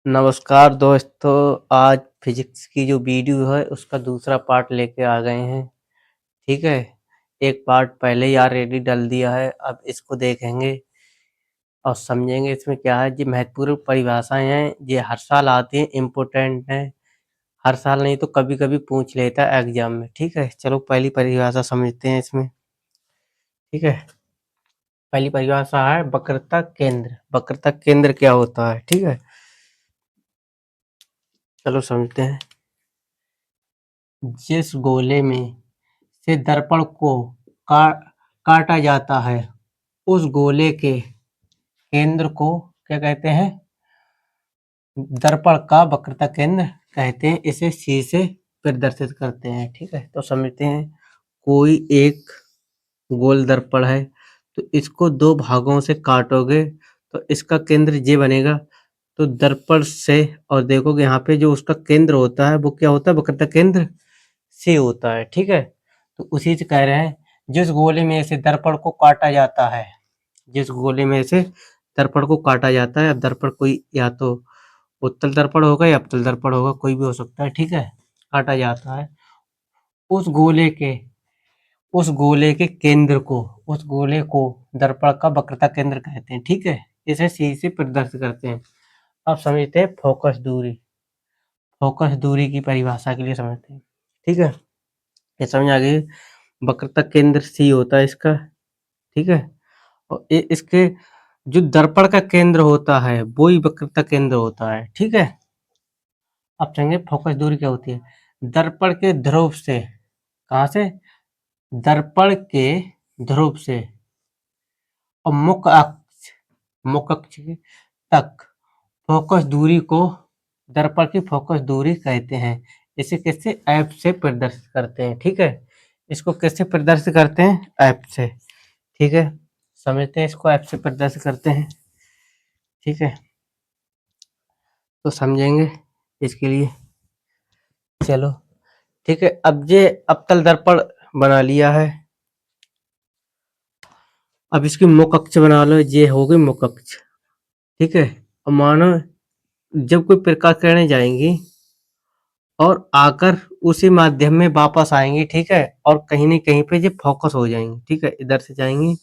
नमस्कार दोस्तों, आज फिजिक्स की जो वीडियो है उसका दूसरा पार्ट लेके आ गए हैं। ठीक है, एक पार्ट पहले ही ऑलरेडी डाल दिया है। अब इसको देखेंगे और समझेंगे इसमें क्या है। ये महत्वपूर्ण परिभाषाएं हैं, ये हर साल आती हैं, इम्पोर्टेंट हैं। हर साल नहीं तो कभी कभी पूछ लेता है एग्जाम में। ठीक है, चलो पहली परिभाषा समझते हैं इसमें। ठीक है, पहली परिभाषा है वक्रता केंद्र। वक्रता केंद्र क्या होता है? ठीक है, चलो समझते हैं। जिस गोले में से दर्पण को का, काटा जाता है उस गोले के केंद्र को क्या कहते हैं? दर्पण का वक्रता केंद्र कहते हैं। इसे सी से प्रदर्शित करते हैं। ठीक है, तो समझते हैं। कोई एक गोल दर्पण है, तो इसको दो भागों से काटोगे तो इसका केंद्र ये बनेगा। तो दर्पण से, और देखोगे यहाँ पे जो उसका केंद्र होता है वो क्या होता है? वक्रता केंद्र से होता है। ठीक है, तो उसी से कह रहे हैं जिस गोले में से दर्पण को काटा जाता है, जिस गोले में से दर्पण को काटा जाता है। अब दर्पण कोई या तो उत्तल दर्पण होगा या अवतल दर्पण होगा, कोई भी हो सकता है। ठीक है, काटा जाता है उस गोले के उस गोले के केंद्र को, उस गोले को दर्पण का वक्रता केंद्र कहते हैं। ठीक है, इसे सी से प्रदर्शित करते हैं। अब समझते हैं फोकस दूरी। फोकस दूरी की परिभाषा के लिए समझते हैं। ठीक है, ये समझ आ गई। वक्रता केंद्र सी होता है इसका। ठीक है, और इसके जो दर्पण का केंद्र होता है वो ही वक्रता केंद्र होता है। ठीक है, अब चलेंगे फोकस दूरी क्या होती है। दर्पण के ध्रुव से, कहाँ से? दर्पण के ध्रुव से और मुख्य अक्ष तक फोकस दूरी को दर्पण की फोकस दूरी कहते हैं। इसे किससे? एफ से प्रदर्शित करते हैं। ठीक है, इसको किससे प्रदर्शित करते हैं? एफ से। ठीक है, समझते हैं इसको एफ से प्रदर्शित करते हैं। ठीक है, तो समझेंगे इसके लिए। चलो ठीक है, अब ये अवतल दर्पण बना लिया है। अब इसकी मुख अक्ष बना लो, ये हो गई मुख अक्ष। ठीक है, अब मानो जब कोई प्रकाश किरणें जाएंगी और आकर उसी माध्यम में वापस आएंगी। ठीक है, और कहीं न कहीं पे ये फोकस हो जाएंगी। ठीक है, इधर से जाएंगी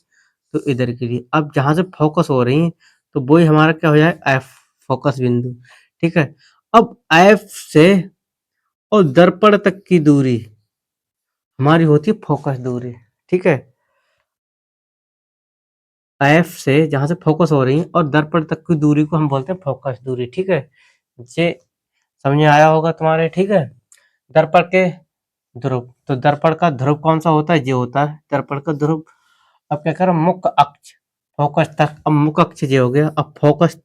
तो इधर के लिए। अब जहां से फोकस हो रही है तो वही हमारा क्या हो जाए? एफ, फोकस बिंदु। ठीक है, अब एफ से और दर्पण तक की दूरी हमारी होती है फोकस दूरी। ठीक है, एफ से जहां से फोकस हो रही है और दर्पण तक की दूरी को हम बोलते हैं फोकस दूरी। ठीक है, ये समझ में आया होगा तुम्हारे। ठीक है, दर्पण के ध्रुव, तो दर्पण का ध्रुव कौन सा होता है? ये होता है दर्पण का ध्रुव। अब क्या करें? मुख्य अक्ष फोकस तक। अब मुख्य अक्ष ये हो गया। अब फोकस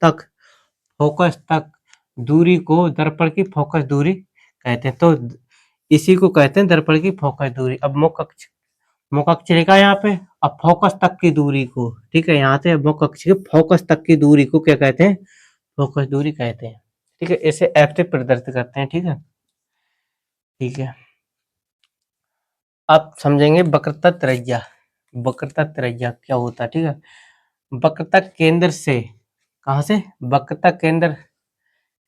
तक दूरी को दर्पण की फोकस दूरी कहते हैं। तो इसी को कहते हैं दर्पण की फोकस दूरी। अब मुख्य अक्ष लिखा है यहाँ पे। अब फोकस तक की दूरी को, ठीक है, यहाँ से मुख्य अक्ष के फोकस तक की दूरी को क्या कहते हैं? फोकस दूरी कहते हैं। ठीक है, इसे एफ से प्रदर्शित करते हैं। ठीक है, ठीक है, अब समझेंगे वक्रता त्रिज्या। वक्रता त्रिज्या क्या होता है? ठीक है, वक्रता केंद्र से, कहाँ से? वक्रता केंद्र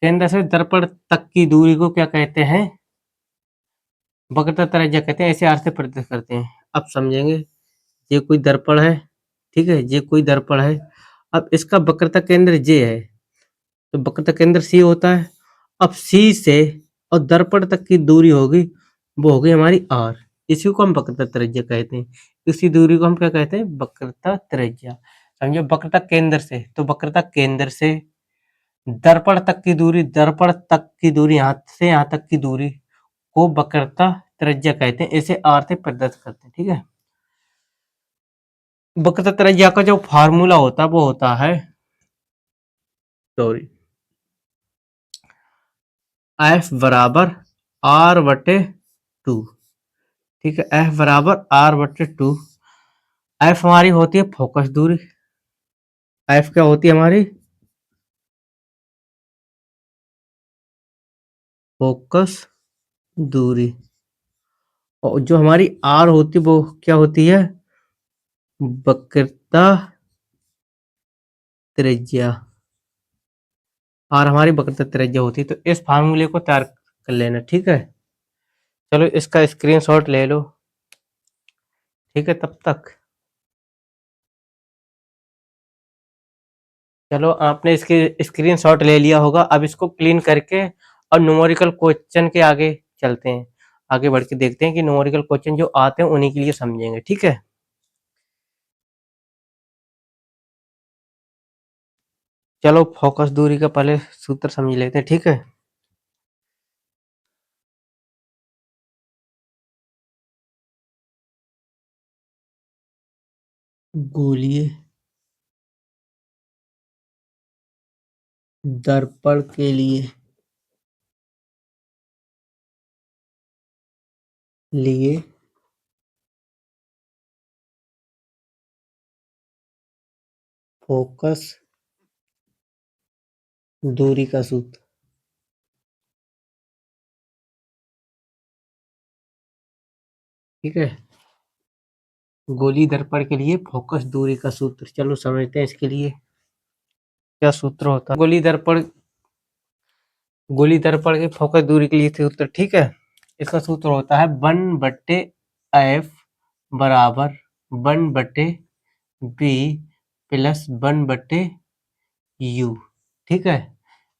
केंद्र से दर्पण तक की दूरी को क्या कहते हैं? वक्रता त्रिज्या कहते हैं। ऐसे आर से प्रदर्शित करते हैं। अब समझेंगे। ये कोई दर्पण है। ठीक है, ये कोई दर्पण है। अब इसका वक्रता केंद्र ये है, तो वक्रता केंद्र सी होता है। अब सी से और दर्पण तक की दूरी होगी, वो होगी हमारी आर। इसी को हम वक्रता त्रिज्या कहते हैं। इसी दूरी को हम क्या कहते हैं? वक्रता त्रिज्या। समझो, वक्रता केंद्र से, तो वक्रता केंद्र से दर्पण तक की दूरी, दर्पण तक की दूरी, यहाँ से यहाँ तक की दूरी को वक्रता त्रिज्या कहते हैं। इसे आर से प्रदर्शित करते हैं। ठीक है, वक्रता त्रिज्या का जो फार्मूला होता है वो होता है, सॉरी, एफ बराबर आर बटे टू। ठीक है, एफ बराबर आर बटे टू। एफ हमारी होती है फोकस दूरी। एफ क्या होती है हमारी? फोकस दूरी। और जो हमारी आर होती है वो क्या होती है? वक्रता त्रिज्या। आर हमारी वक्रता त्रिज्या होती है। तो इस फार्मूले को तैयार कर लेना, ठीक है। चलो इसका स्क्रीनशॉट ले लो, ठीक है। तब तक चलो आपने इसके स्क्रीनशॉट ले लिया होगा। अब इसको क्लीन करके और न्यूमेरिकल क्वेश्चन के आगे चलते हैं। आगे बढ़ के देखते हैं कि न्यूमेरिकल क्वेश्चन जो आते हैं उन्हीं के लिए समझेंगे, ठीक है। चलो फोकस दूरी का पहले सूत्र समझ लेते हैं, ठीक है। गोलीय दर्पण के लिए फोकस दूरी का सूत्र, ठीक है। गोली दर्पण के लिए फोकस दूरी का सूत्र, चलो समझते हैं इसके लिए क्या सूत्र होता है। गोली दर्पण के फोकस दूरी के लिए सूत्र, ठीक है। इसका सूत्र होता है 1/f बराबर 1/b प्लस 1/u, ठीक है।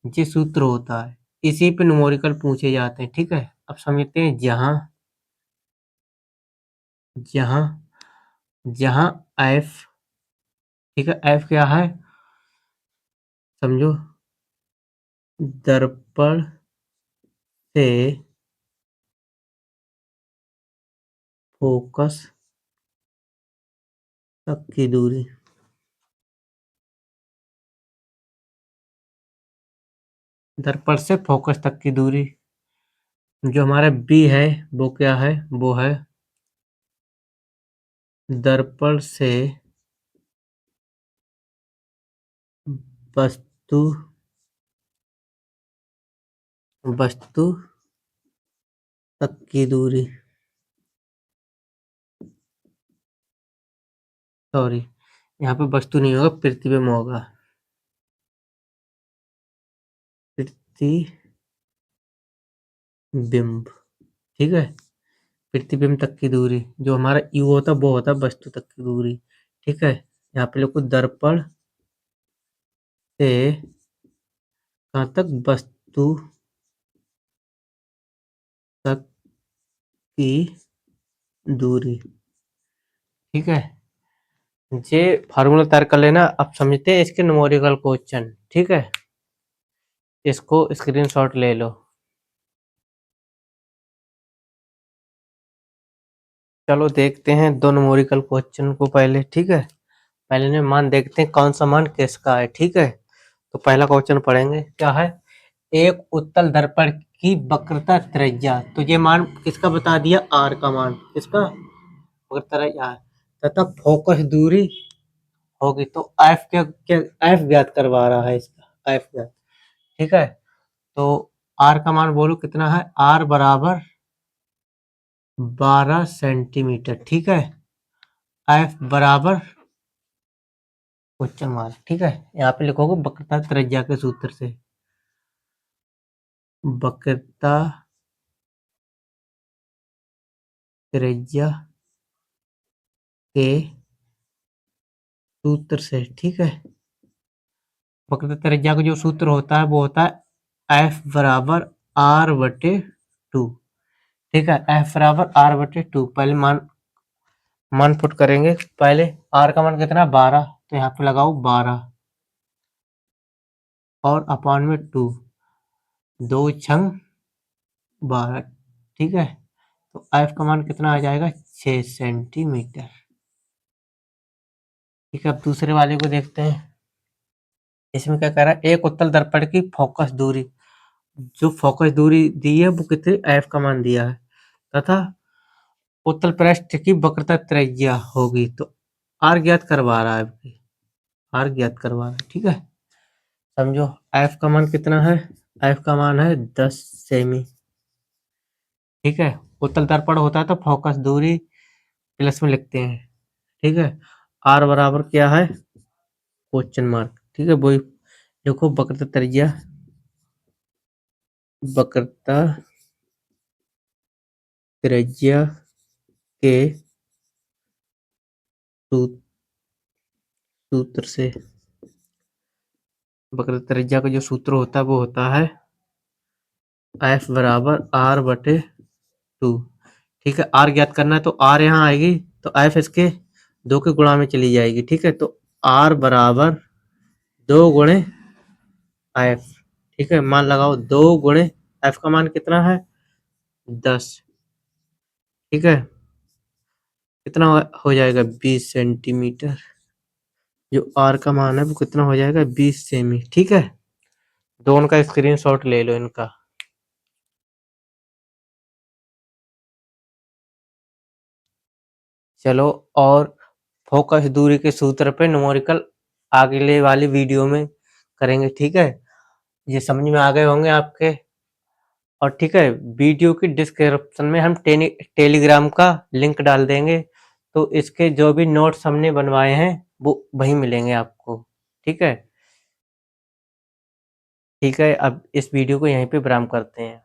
ये सूत्र होता है, इसी पे न्यूमेरिकल पूछे जाते हैं, ठीक है। अब समझते हैं जहां जहां जहां f, ठीक है, f क्या है समझो, दर्पण से फोकस तक की दूरी, दर्पण से फोकस तक की दूरी। जो हमारा b है वो क्या है, वो है दर्पण से वस्तु वस्तु तक की दूरी, सॉरी यहाँ पे वस्तु नहीं होगा, प्रतिबिंब होगा, प्रतिबिंब, ठीक है। प्रतिबिंब तक की दूरी, जो हमारा यू होता है वो होता है वस्तु तक की दूरी, ठीक है। यहाँ पे लिखो दर्पण से कहाँ तक, वस्तु तक की दूरी, ठीक है। ये फार्मूला तैयार कर लेना। अब समझते हैं इसके न्यूमेरिकल क्वेश्चन, ठीक है। इसको स्क्रीनशॉट ले लो। चलो देखते हैं दो न्यूमेरिकल क्वेश्चन को पहले, ठीक है। पहले ने मान देखते हैं कौन सा मान किसका है, ठीक है। तो पहला क्वेश्चन पढ़ेंगे, क्या है, एक उत्तल दर्पण की वक्रता त्रिज्या, तो ये मान किसका बता दिया, आर का मान, किसका, वक्रता त्रिज्या तथा फोकस दूरी होगी। तो एफ के एफ ज्ञात करवा रहा है, इसका एफ ज्ञात, ठीक है। तो आर का मान बोलो कितना है, आर बराबर 12 सेंटीमीटर, ठीक है। एफ बराबर क्वेश्चन मार्क, ठीक है। यहाँ पे लिखोगे वक्रता त्रिज्या के सूत्र से, वक्रता त्रिज्या के सूत्र से, ठीक है। वक्रता त्रिज्या का जो सूत्र होता है वो होता है एफ बराबर आर बटे 2, ठीक है। एफ बराबर आर बटे 2, पहले मान पुट करेंगे। पहले आर का मान कितना, 12, तो यहाँ पे लगाओ 12 और अपॉन में 2, 2 छंग 12, ठीक है। तो एफ का मान कितना आ जाएगा, 6 सेंटीमीटर, ठीक है। अब दूसरे वाले को देखते हैं। इसमें क्या कह रहा है, एक उत्तल दर्पण की फोकस दूरी, जो फोकस दूरी दी है वो कितनी, एफ का मान दिया है, तथा उत्तल पृष्ठ की वक्रता त्रिज्या होगी। तो आर ज्ञात करवा रहा है, आर ज्ञात करवा रहा है, ठीक है। समझो एफ का मान कितना है, एफ का मान है 10 सेमी, ठीक है। उत्तल दर्पण होता है तो फोकस दूरी प्लस में लिखते हैं, ठीक है। आर बराबर क्या है, क्वेश्चन मार्क, ठीक है। वही देखो वक्रता त्रिज्या वक्रता त्रिज्या के सूत्र से, वक्रता त्रिज्या का जो सूत्र होता है वो होता है F बराबर R बटे 2। ठीक है, R ज्ञात करना है तो R यहाँ आएगी तो F इसके 2 के गुणा में चली जाएगी। ठीक है, तो R बराबर 2 गुणे F। ठीक है, मान लगाओ 2 गुणे F का मान कितना है 10। ठीक है, कितना हो जाएगा 20 सेंटीमीटर। जो R का मान है वो कितना हो जाएगा 20 सेमी। ठीक है, दोनों का स्क्रीनशॉट ले लो इनका। चलो, और फोकस दूरी के सूत्र पे न्यूमेरिकल अगले वाली वीडियो में करेंगे। ठीक है, ये समझ में आ गए होंगे आपके। और ठीक है, वीडियो की डिस्क्रिप्शन में हम टेलीग्राम का लिंक डाल देंगे, तो इसके जो भी नोट्स हमने बनवाए हैं वो वहीं मिलेंगे आपको। ठीक है, ठीक है, अब इस वीडियो को यहीं पे विराम करते हैं।